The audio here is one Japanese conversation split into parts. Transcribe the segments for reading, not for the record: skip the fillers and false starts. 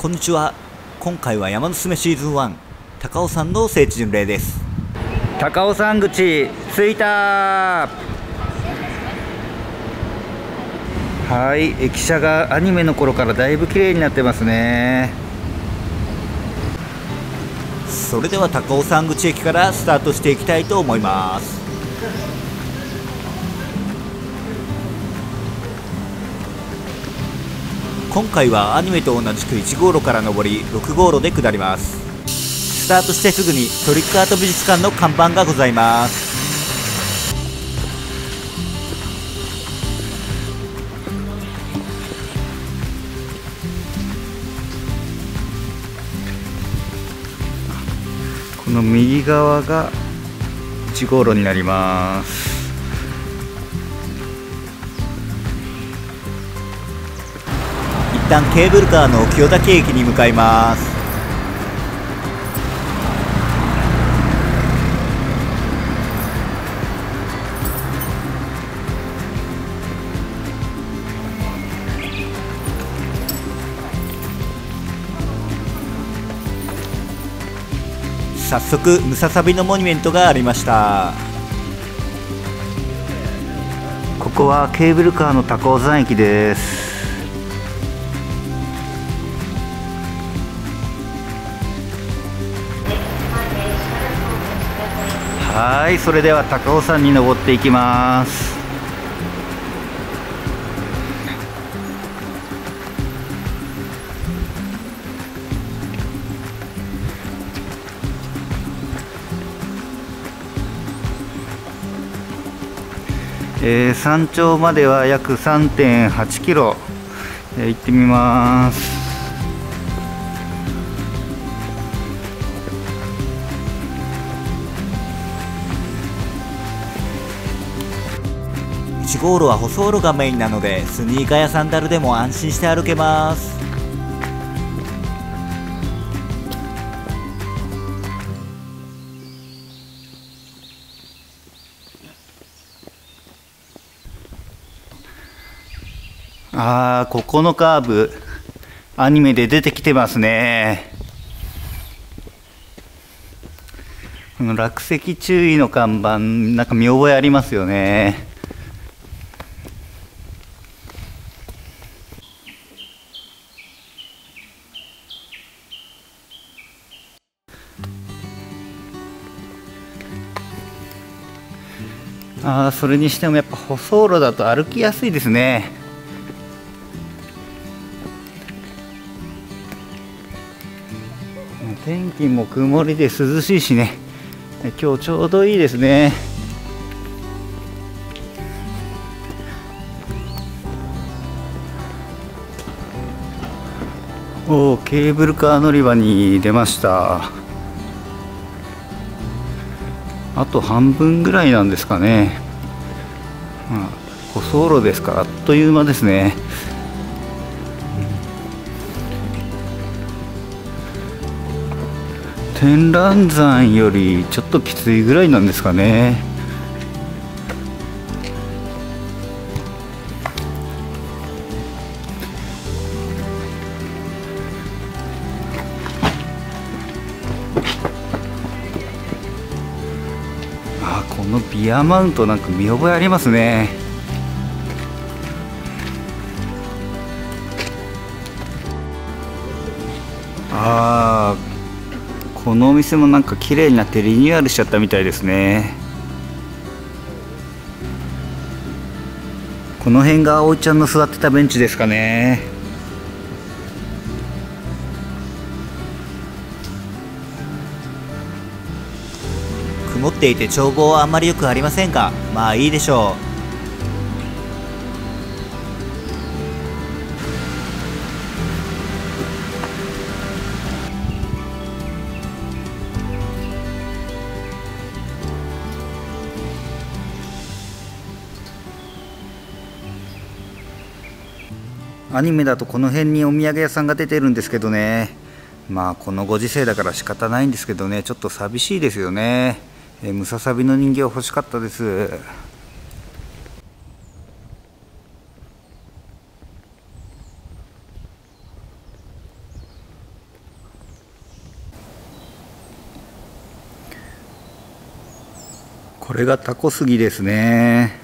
こんにちは。今回は山のすすめシーズン1、高尾山の聖地巡礼です。高尾山口着いた。はい、駅舎がアニメの頃からだいぶ綺麗になってますね。それでは高尾山口駅からスタートしていきたいと思います。今回はアニメと同じく1号路から上り6号路で下ります。スタートしてすぐにトリックアート美術館の看板がございます。この右側が1号路になります。一旦ケーブルカーの清滝駅に向かいます。早速ムササビのモニュメントがありました。ここはケーブルカーの高尾山駅です。はい、それでは高尾山に登っていきます。山頂までは約 3.8 キロ、行ってみます。1号路は舗装路がメインなのでスニーカーやサンダルでも安心して歩けます。ここのカーブアニメで出てきてますね。この落石注意の看板、なんか見覚えありますよね。それにしてもやっぱ舗装路だと歩きやすいですね。天気も曇りで涼しいしね、今日ちょうどいいですね。ケーブルカー乗り場に出ました。あと半分ぐらいなんですかね。舗装路ですからあっという間ですね。天覧山よりちょっときついぐらいなんですかね。このビアマウントなんか見覚えありますね。このお店もなんか綺麗になってリニューアルしちゃったみたいですね。この辺が葵ちゃんの座ってたベンチですかね。曇っていて眺望はあんまりよくありませんが、まあいいでしょう。アニメだとこの辺にお土産屋さんが出てるんですけどね、まあこのご時世だから仕方ないんですけどね、ちょっと寂しいですよね。ムササビの人形欲しかったです。これがタコ杉ですね。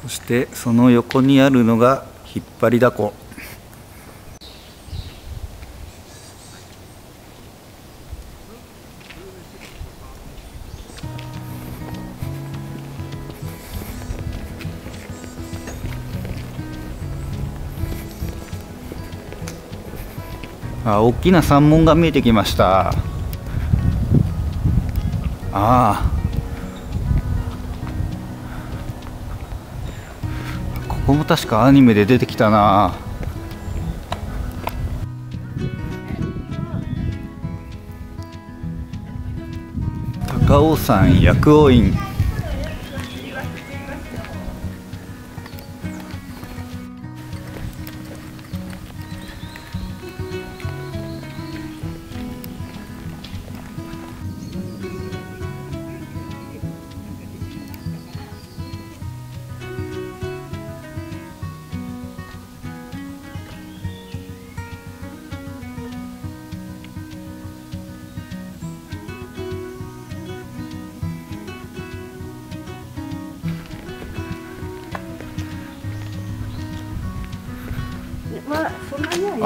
そしてその横にあるのが引っ張りだこ。大きな山門が見えてきました。ここも確かアニメで出てきたな。高尾山薬王院。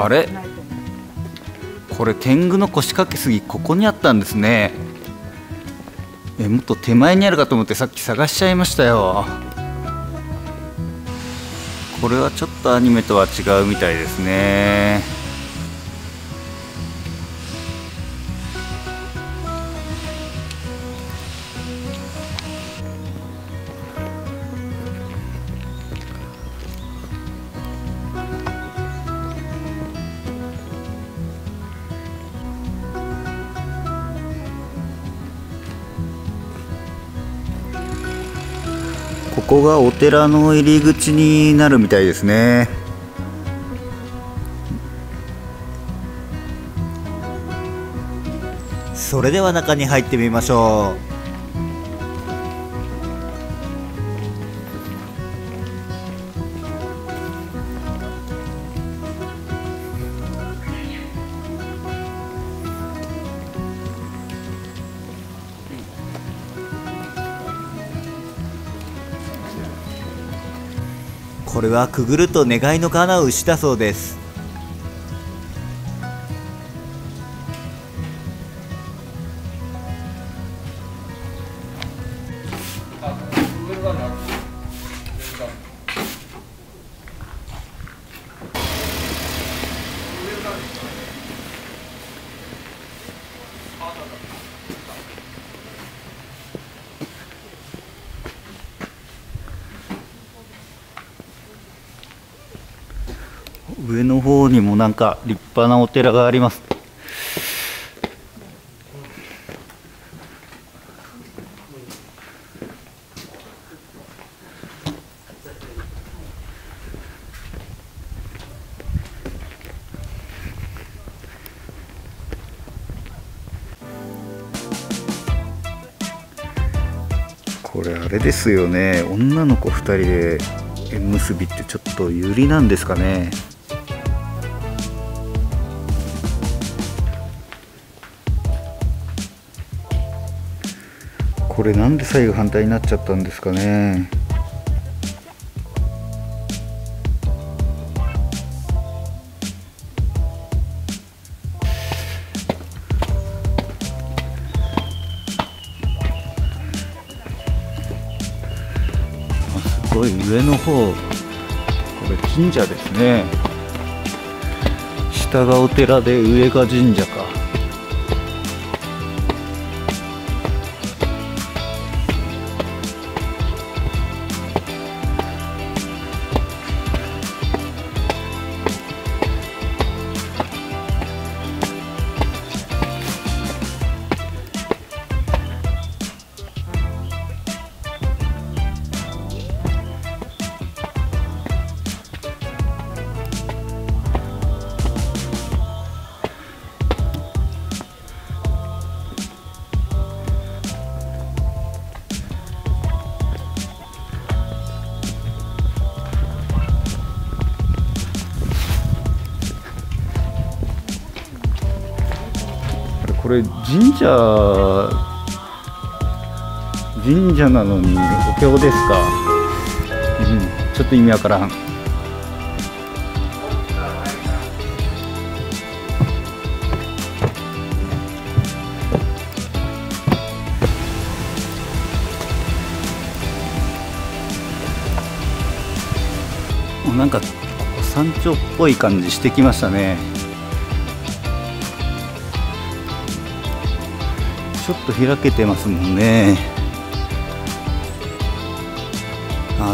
あれ、これ天狗の腰掛け杉、ここにあったんですね。もっと手前にあるかと思ってさっき探しちゃいましたよ。これはちょっとアニメとは違うみたいですね。ここがお寺の入り口になるみたいですね。それでは中に入ってみましょう。これはくぐると願いの叶う牛だそうです。上の方にもなんか立派なお寺があります。これあれですよね、女の子2人で縁結びってちょっと有利なんですかね。これなんで左右反対になっちゃったんですかね。すごい上の方、これ神社ですね。下がお寺で上が神社か。これ神社なのにお経ですか。ちょっと意味わからん。なんか山頂っぽい感じしてきましたね。ちょっと開けてますもんね。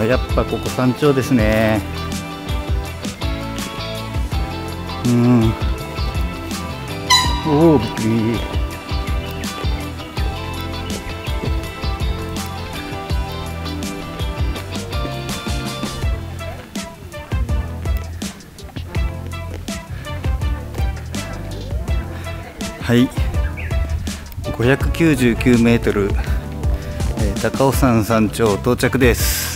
やっぱここ山頂ですね。おお、びっくり。はい、599メートル、高尾山山頂到着です。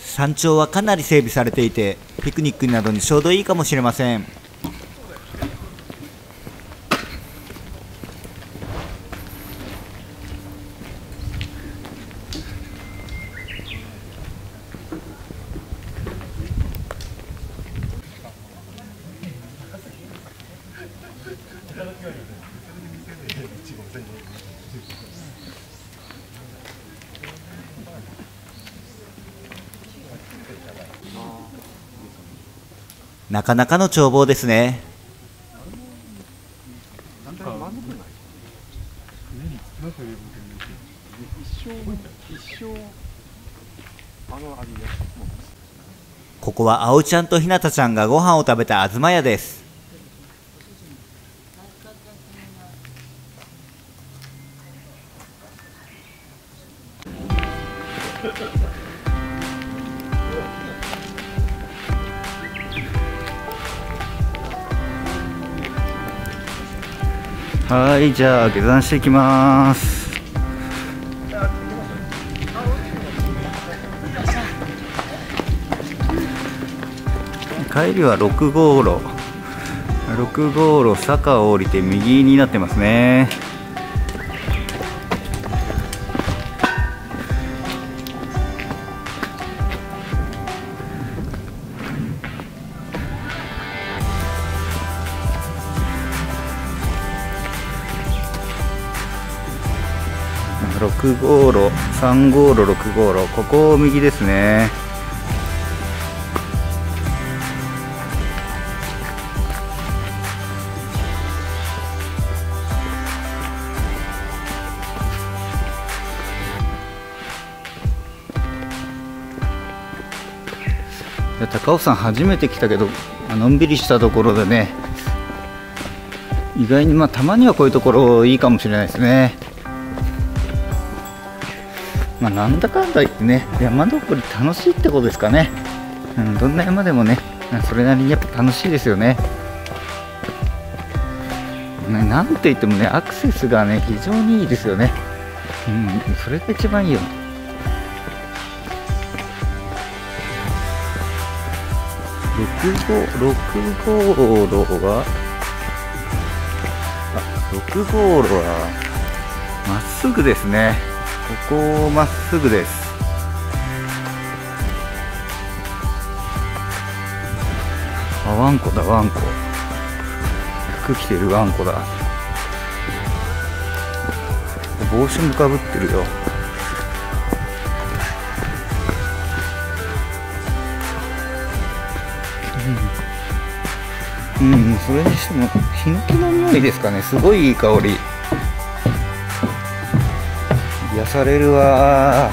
山頂はかなり整備されていて、ピクニックなどにちょうどいいかもしれません。なかなかの眺望ですね。ここはあおちゃんとひなたちゃんがご飯を食べたあずまやです。はい、じゃあ下山していきます。帰りは6号路坂を降りて右になってますね。6号路、3号路、6号路、ここを右ですね。高尾山初めて来たけど、のんびりしたところでね、意外にたまにはこういうところいいかもしれないですね。なんだかんだ言ってね、山登り楽しいってことですかね。どんな山でもね、それなりにやっぱ楽しいですよね。なんて言ってもね、アクセスがね非常にいいですよね。それが一番いいよ。6号路はまっすぐですね。ここまっすぐです。ワンコだ、ワンコ。服着てるワンコだ。帽子もかぶってるよ。それにしてもヒノキの匂いですかね。すごいいい香り。癒されるわ。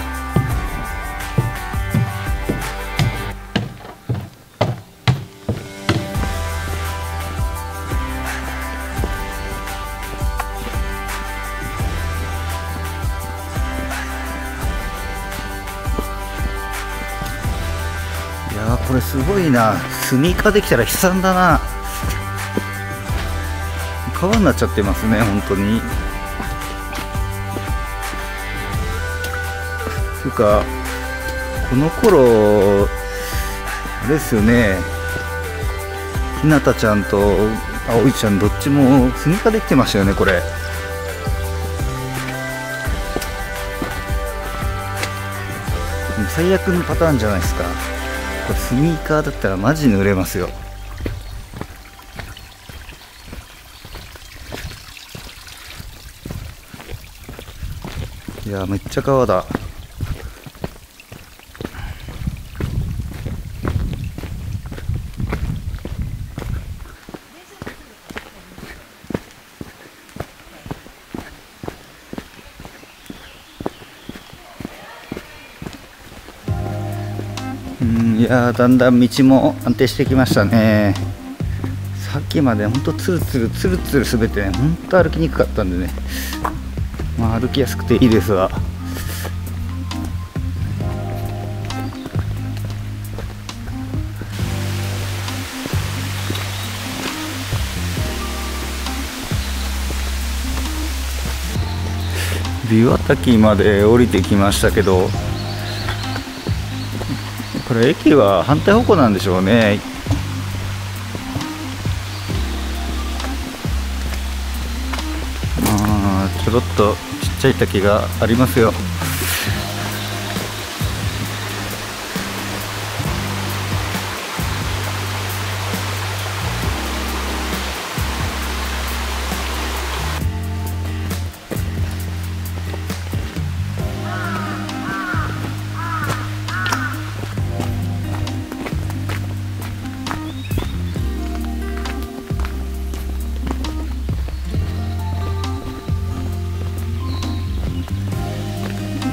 いやー、これすごいな。スニーカーできたら悲惨だな。川になっちゃってますね、本当に。つうかこの頃あれですよね、ひなたちゃんと葵ちゃんどっちもスニーカーできてましたよね。これ最悪のパターンじゃないですか。これスニーカーだったらマジ濡れますよ。いやめっちゃ川だ。いやだんだん道も安定してきましたね。さっきまでほんとツルツルツルツル滑ってね、ほんと歩きにくかったんでね、まあ歩きやすくていいですが、琵琶滝まで降りてきましたけど、これ駅は反対方向なんでしょうね。ちょろっとちっちゃい滝がありますよ。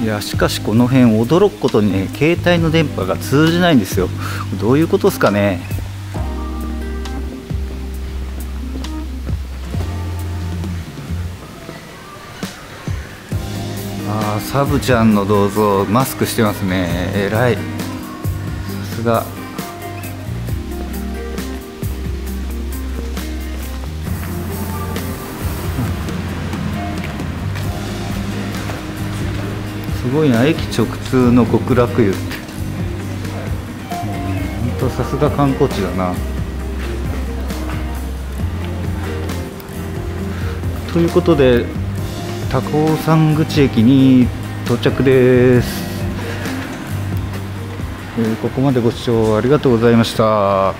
いやしかしこの辺驚くことにね、携帯の電波が通じないんですよ。どういうことですかね。サブちゃんの銅像マスクしてますね。えらい、さすが。すごいな、駅直通の極楽湯って、本当さすが観光地だな。ということで高尾山口駅に到着です。ここまでご視聴ありがとうございました。